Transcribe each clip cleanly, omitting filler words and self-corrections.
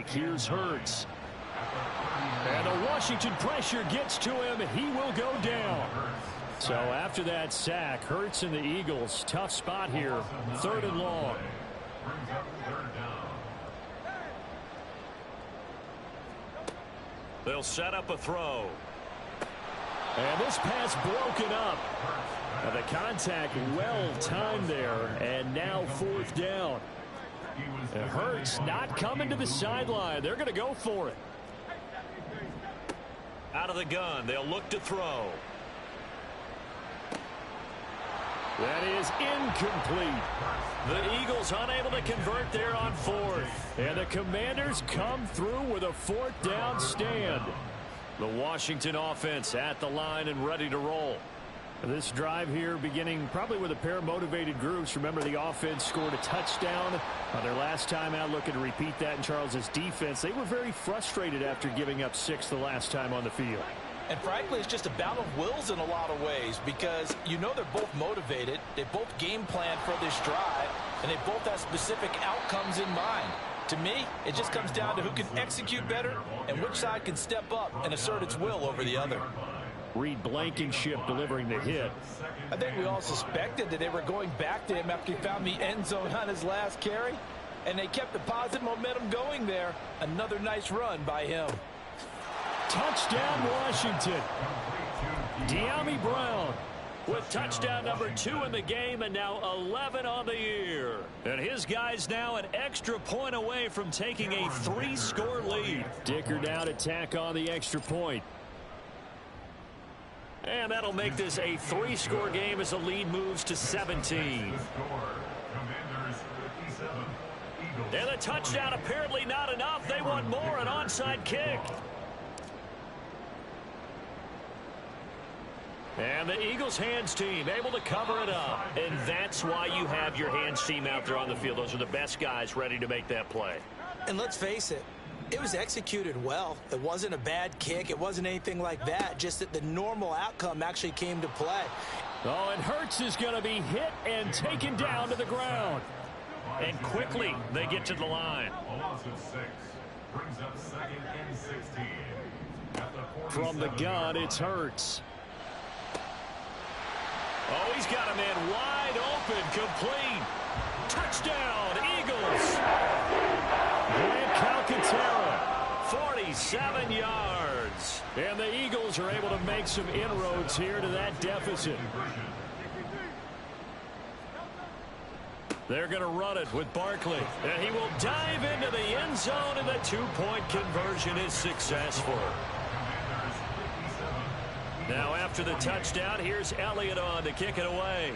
take. Here's Hurts. And the Washington pressure gets to him. He will go down. So after that sack, Hurts and the Eagles, tough spot here. 3rd and long. They'll set up a throw. And this pass broken up. And the contact well timed there. And now 4th down. And Hurts not coming to the sideline. They're going to go for it. Out of the gun, they'll look to throw. That is incomplete. The Eagles unable to convert there on 4th. And the Commanders come through with a 4th down stand. The Washington offense at the line and ready to roll. This drive here beginning probably with a pair of motivated groups. Remember, the offense scored a touchdown on their last time out. Looking to repeat that in Charles's defense. They were very frustrated after giving up 6 the last time on the field. And frankly, it's just a battle of wills in a lot of ways because you know they're both motivated. They both game plan for this drive, and they both have specific outcomes in mind. To me, it just comes down to who can execute better and which side can step up and assert its will over the other. Reed Blankenship delivering the hit. I think we all suspected that they were going back to him after he found the end zone on his last carry, and they kept the positive momentum going there. Another nice run by him. Touchdown, Washington. De'Ami Brown with touchdown number 2 in the game and now 11 on the year. And his guys now an extra point away from taking a 3-score lead. Dicker down to tack on the extra point. And that'll make this a 3-score game as the lead moves to 17. And the touchdown apparently not enough. They want more, an onside kick. And the Eagles hands team able to cover it up. And that's why you have your hands team out there on the field. Those are the best guys ready to make that play. And let's face it, it was executed well. It wasn't a bad kick. It wasn't anything like that. Just that the normal outcome actually came to play. Oh, and Hurts is going to be hit and taken down to the ground. And quickly they get to the line. From the gun, it's Hurts. Oh, he's got a man wide open, complete. Touchdown, Eagles. Grant Calcaterra, 47 yards. And the Eagles are able to make some inroads here to that deficit. They're going to run it with Barkley. And he will dive into the end zone, and the 2-point conversion is successful. Now after the touchdown, here's Elliott on to kick it away.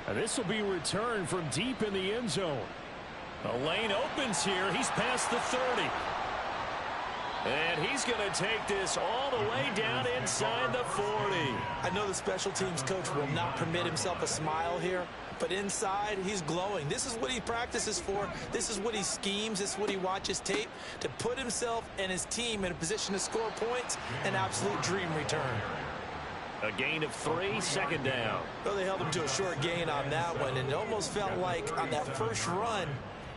And this will be returned from deep in the end zone. The lane opens here. He's past the 30. And he's going to take this all the way down inside the 40. I know the special teams coach will not permit himself a smile here, but inside, he's glowing. This is what he practices for. This is what he schemes. This is what he watches tape to put himself and his team in a position to score points. An absolute dream return. A gain of 3, 2nd down. Well, they held him to a short gain on that one, and it almost felt like on that first run,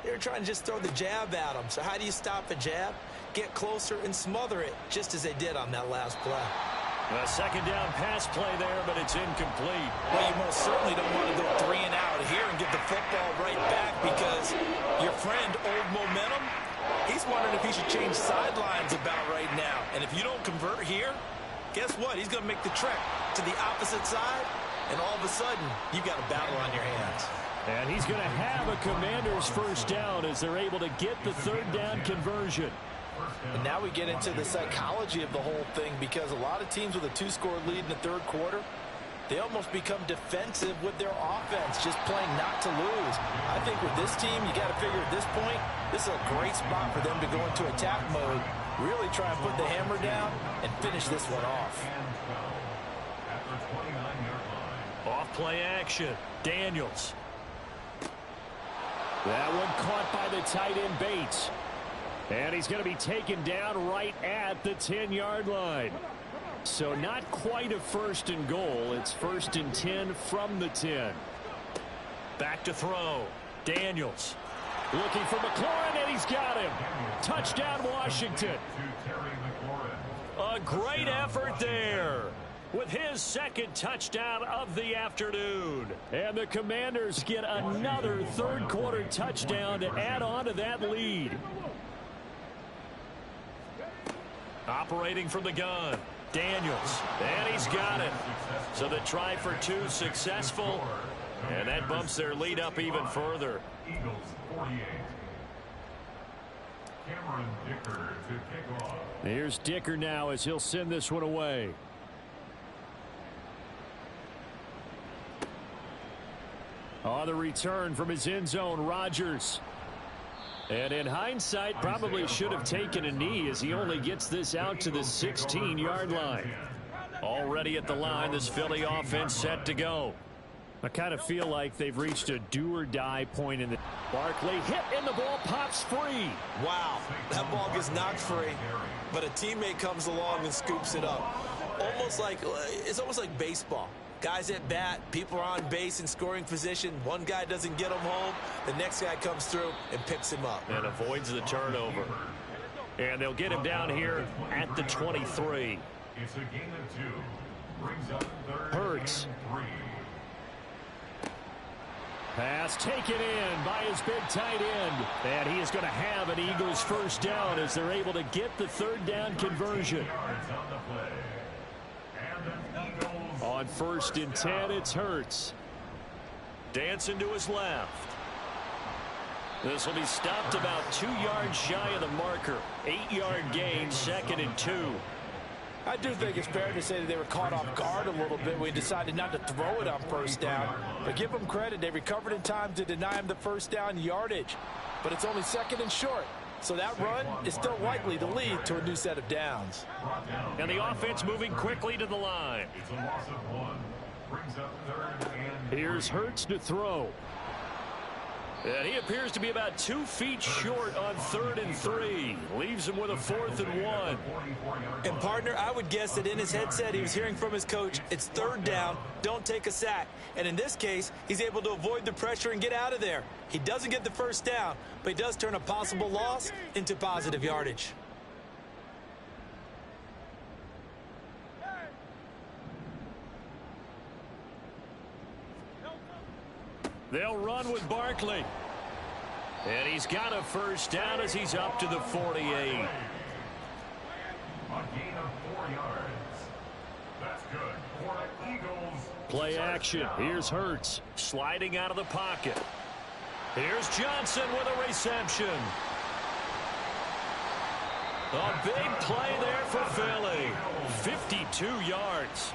they were trying to just throw the jab at him. So how do you stop a jab? Get closer and smother it, just as they did on that last play. A 2nd down pass play there, but it's incomplete. Well, you most certainly don't want to go 3 and out here and get the football right back because your friend, Old Momentum, he's wondering if he should change sidelines about right now. And if you don't convert here, guess what? He's going to make the trek to the opposite side, and all of a sudden, you've got a battle on your hands. And he's going to have a Commanders first down as they're able to get the 3rd down conversion. And now we get into the psychology of the whole thing because a lot of teams with a 2-score lead in the 3rd quarter, they almost become defensive with their offense, just playing not to lose. I think with this team, you got to figure at this point, this is a great spot for them to go into attack mode, really try and put the hammer down and finish this one off. Off play action. Daniels. That one caught by the tight end Bates. And he's going to be taken down right at the 10-yard line. So not quite a 1st and goal. It's 1st and 10 from the 10. Back to throw. Daniels. Looking for McLaurin, and he's got him. Touchdown, Washington. A great effort there with his second touchdown of the afternoon. And the Commanders get another third-quarter touchdown to add on to that lead. Operating from the gun. Daniels. And he's got it. So the try for two successful. And that bumps their lead up even further. Eagles 48. Cameron Dicker to kick off. Here's Dicker now as he'll send this one away. On the return from his end zone, Rodgers. And in hindsight, probably should have taken a knee as he only gets this out to the 16-yard line. Already at the line, this Philly offense set to go. I kind of feel like they've reached a do-or-die point in the... Barkley hit and the ball pops free. Wow, that ball gets knocked free, but a teammate comes along and scoops it up. It's almost like baseball. Guys at bat, people are on base in scoring position. One guy doesn't get him home. The next guy comes through and picks him up. And avoids the turnover. And they'll get him down here at the 23. It's a gain of 2. Brings up third. Hurts. Pass taken in by his big tight end. And he is going to have an Eagles first down as they're able to get the third down conversion. On 1st and 10, it's Hurts. Dancing to his left. This will be stopped about 2 yards shy of the marker. 8-yard gain, 2nd and 2. I do think it's fair to say that they were caught off guard a little bit. We decided not to throw it on first down. But give them credit. They recovered in time to deny him the first down yardage. But it's only 2nd and short. So that run is still likely to lead to a new set of downs. And the offense moving quickly to the line. It's a loss of 1. Brings up 3rd and... Here's Hurts to throw. And he appears to be about 2 feet short on 3rd and 3. Leaves him with a 4th and 1. And partner, I would guess that in his headset he was hearing from his coach, it's 3rd down, don't take a sack. And in this case, he's able to avoid the pressure and get out of there. He doesn't get the first down, but he does turn a possible loss into positive yardage. They'll run with Barkley. And he's got a first down as he's up to the 48. A gain of 4 yards. That's good for the Eagles. Play action. Here's Hurts. Sliding out of the pocket. Here's Johnson with a reception. A big play there for Philly. 52 yards.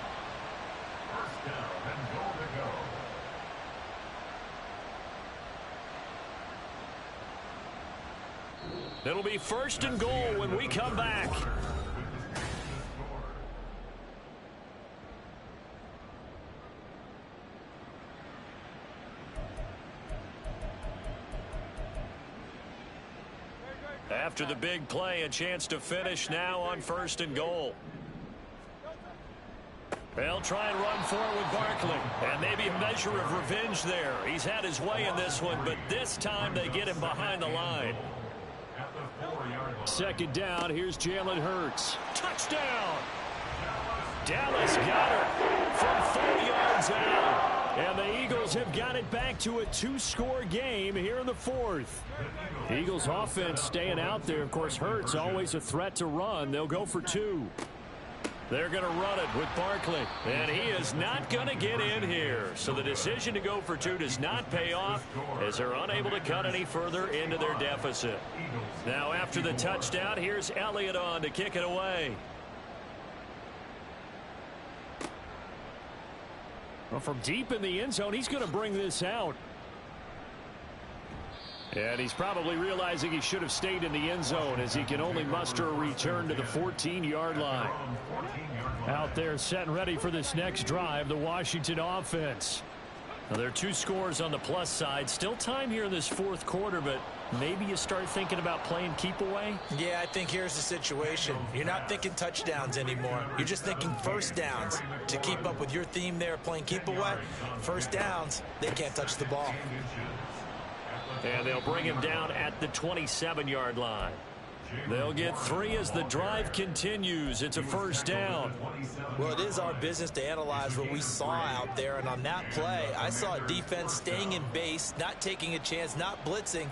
First down and goal to go. It'll be 1st and goal when we come back. After the big play, a chance to finish now on 1st and goal. They'll try and run for it with Barkley. And maybe a measure of revenge there. He's had his way in this one, but this time they get him behind the line. 2nd down. Here's Jalen Hurts. Touchdown! Dallas got her from 4 yards out. And the Eagles have got it back to a 2-score game here in the 4th. Eagles offense staying out there. Of course, Hurts always a threat to run. They'll go for 2. They're going to run it with Barkley. And he is not going to get in here. So the decision to go for 2 does not pay off as they're unable to cut any further into their deficit. Now after the touchdown, here's Elliott on to kick it away. Well, from deep in the end zone, he's going to bring this out. And he's probably realizing he should have stayed in the end zone as he can only muster a return to the 14-yard line. Out there set and ready for this next drive, the Washington offense. Well, there are two scores on the plus side. Still time here in this fourth quarter, but maybe you start thinking about playing keep away? Yeah, I think here's the situation. You're not thinking touchdowns anymore. You're just thinking first downs. To keep up with your theme there, playing keep away, first downs, they can't touch the ball. And they'll bring him down at the 27-yard line. They'll get 3 as the drive continues. It's a first down. Well, it is our business to analyze what we saw out there, and on that play, I saw a defense staying in base, not taking a chance, not blitzing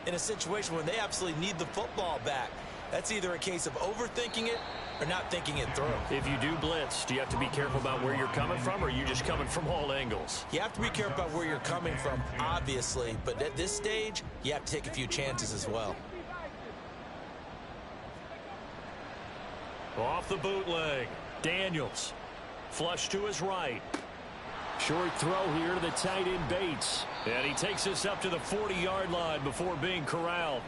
in a situation when they absolutely need the football back. That's either a case of overthinking it or not thinking it through. If you do blitz, do you have to be careful about where you're coming from, or are you just coming from all angles? You have to be careful about where you're coming from, obviously, but at this stage, you have to take a few chances as well. Off the bootleg, Daniels. Flush to his right. Short throw here to the tight end Bates. And he takes us up to the 40-yard line before being corralled.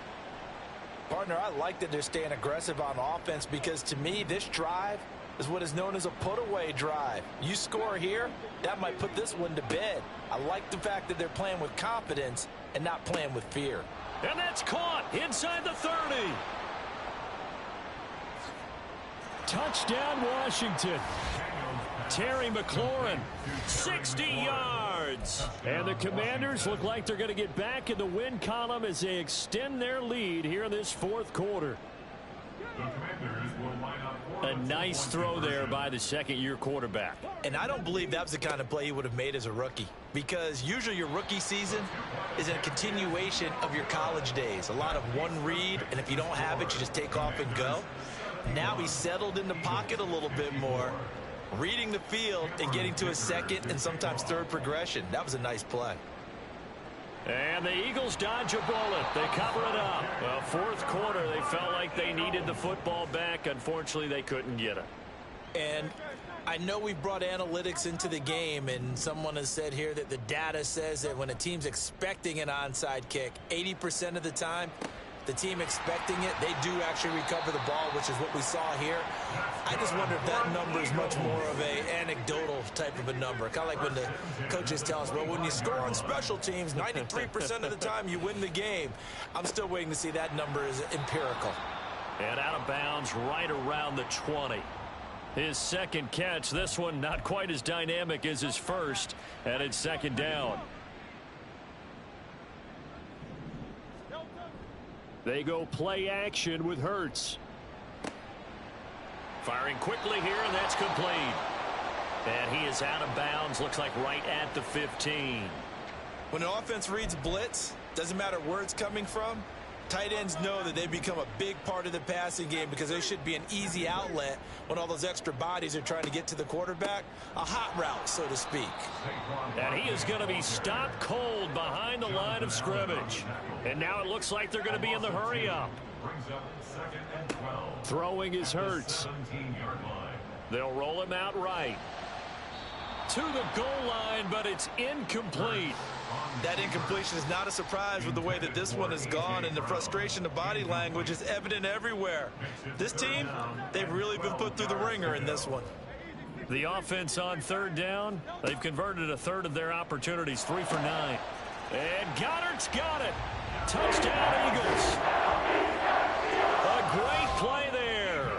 Partner, I like that they're staying aggressive on offense because to me, this drive is what is known as a put-away drive. You score here, that might put this one to bed. I like the fact that they're playing with confidence and not playing with fear. And that's caught inside the 30. Touchdown, Washington. Terry McLaurin, 60 yards. And the Commanders look like they're going to get back in the win column as they extend their lead here in this fourth quarter. A nice throw there by the second-year quarterback. And I don't believe that was the kind of play he would have made as a rookie, because usually your rookie season is a continuation of your college days. A lot of one read, and if you don't have it, you just take off and go. Now he's settled in the pocket a little bit more, reading the field and getting to a second and sometimes third progression. That was a nice play. And the Eagles dodge a bullet. They cover it up. Well, fourth quarter, they felt like they needed the football back. Unfortunately, they couldn't get it. And I know we brought analytics into the game, and someone has said here that the data says that when a team's expecting an onside kick, 80% of the time, the team expecting it, they do actually recover the ball, which is what we saw here. I just wonder if that number is much more of a anecdotal type of a number. Kind of like when the coaches tell us, well, when you score on special teams, 93% of the time you win the game. I'm still waiting to see that number is empirical. And out of bounds right around the 20. His second catch, this one not quite as dynamic as his first, and it's second down. They go play action with Hurts. Firing quickly here, and that's complete. And he is out of bounds, looks like right at the 15. When an offense reads blitz, doesn't matter where it's coming from, tight ends know that they become a big part of the passing game because they should be an easy outlet when all those extra bodies are trying to get to the quarterback. A hot route, so to speak. And he is going to be stopped cold behind the line of scrimmage. And now it looks like they're going to be in the hurry-up. Throwing is Hurts. They'll roll him out right. To the goal line, but it's incomplete. That incompletion is not a surprise with the way that this one has gone, and the frustration of body language is evident everywhere. This team, they've really been put through the ringer in this one. The offense on third down, they've converted a third of their opportunities, 3 for 9. And Goddard's got it. Touchdown, Eagles. A great play there.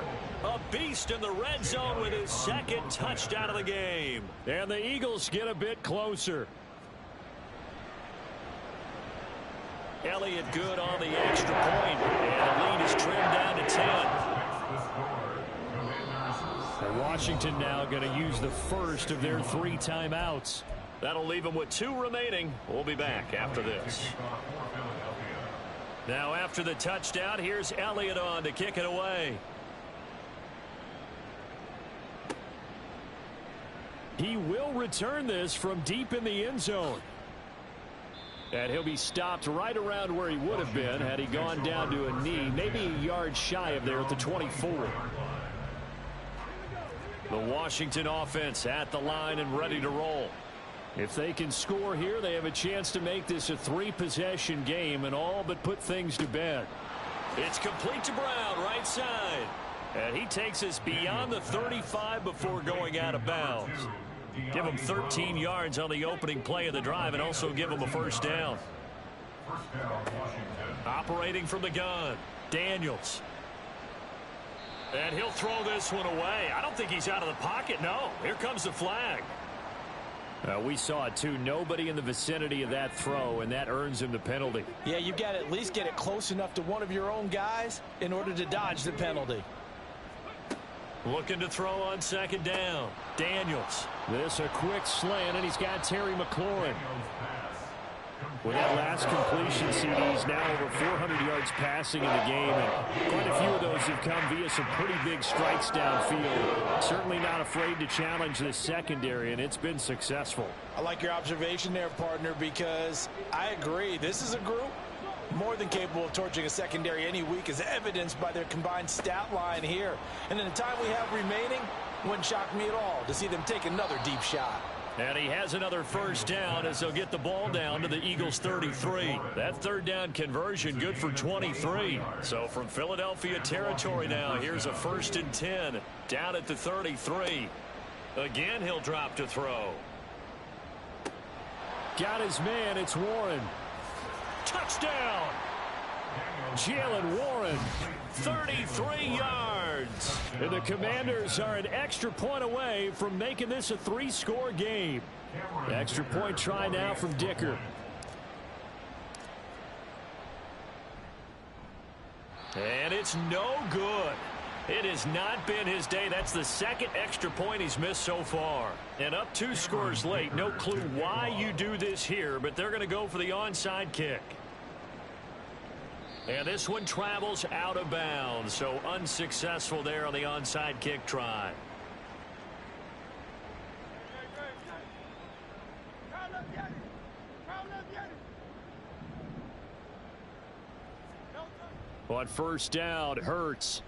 A beast in the red zone with his second touchdown of the game. And the Eagles get a bit closer. Elliott good on the extra point, and the lead is trimmed down to 10. And Washington now going to use the first of their 3 timeouts. That'll leave them with 2 remaining. We'll be back after this. Now after the touchdown, here's Elliott on to kick it away. He will return this from deep in the end zone. And he'll be stopped right around where he would have been had he gone down to a knee, maybe a yard shy of there at the 24. The Washington offense at the line and ready to roll. If they can score here, they have a chance to make this a 3-possession game and all but put things to bed. It's complete to Brown, right side. And he takes us beyond the 35 before going out of bounds. Give him 13 yards on the opening play of the drive and also give him a first down. First down, Washington. Operating from the gun, Daniels. And he'll throw this one away. I don't think he's out of the pocket, no. Here comes the flag. We saw it too. Nobody in the vicinity of that throw, and that earns him the penalty. Yeah, you've got to at least get it close enough to one of your own guys in order to dodge the penalty. Looking to throw on second down. Daniels. This a quick slant, and he's got Terry McLaurin. With that last completion, CD's now over 400 yards passing in the game, and quite a few of those have come via some pretty big strikes downfield. Certainly not afraid to challenge this secondary, and it's been successful. I like your observation there, partner, because I agree. This is a group more than capable of torching a secondary any week, as evidenced by their combined stat line here. And in the time we have remaining, wouldn't shock me at all to see them take another deep shot. And he has another first down as they'll get the ball down to the Eagles' 33. That third down conversion good for 23. So from Philadelphia territory now, here's a 1st and 10 down at the 33. Again, he'll drop to throw. Got his man. It's Warren. Touchdown! Jalen Warren. 33 yards. And the Commanders are an extra point away from making this a 3-score game. Extra point try now from Dicker. And it's no good. It has not been his day. That's the second extra point he's missed so far. And up 2 scores late. No clue why you do this here, but they're going to go for the onside kick. And this one travels out of bounds, so unsuccessful there on the onside kick try. On first down, Hurts.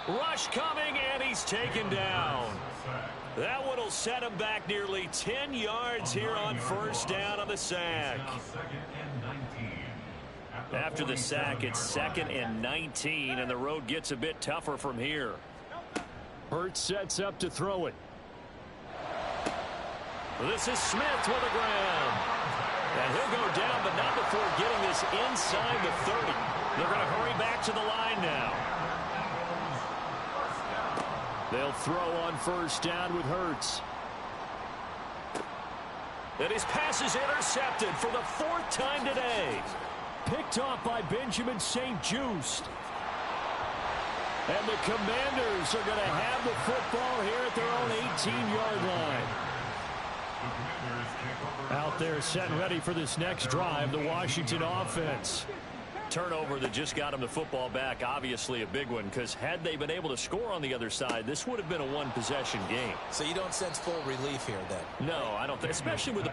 Rush coming, and he's taken down. That one will set him back nearly 10 yards here on first down on the sack. After the sack, it's 2nd and 19, and the road gets a bit tougher from here. Hurts sets up to throw it. This is Smith with the ground. And he'll go down, but not before getting this inside the 30. They're going to hurry back to the line now. They'll throw on first down with Hurts. And his pass is intercepted for the 4th time today. Picked off by Benjamin St-Juste. And the Commanders are going to have the football here at their own 18-yard line. Out there set and ready for this next drive, the Washington offense. Turnover that just got him the football back, obviously a big one, because had they been able to score on the other side, this would have been a one-possession game. So you don't sense full relief here, then? No, I don't think, especially with the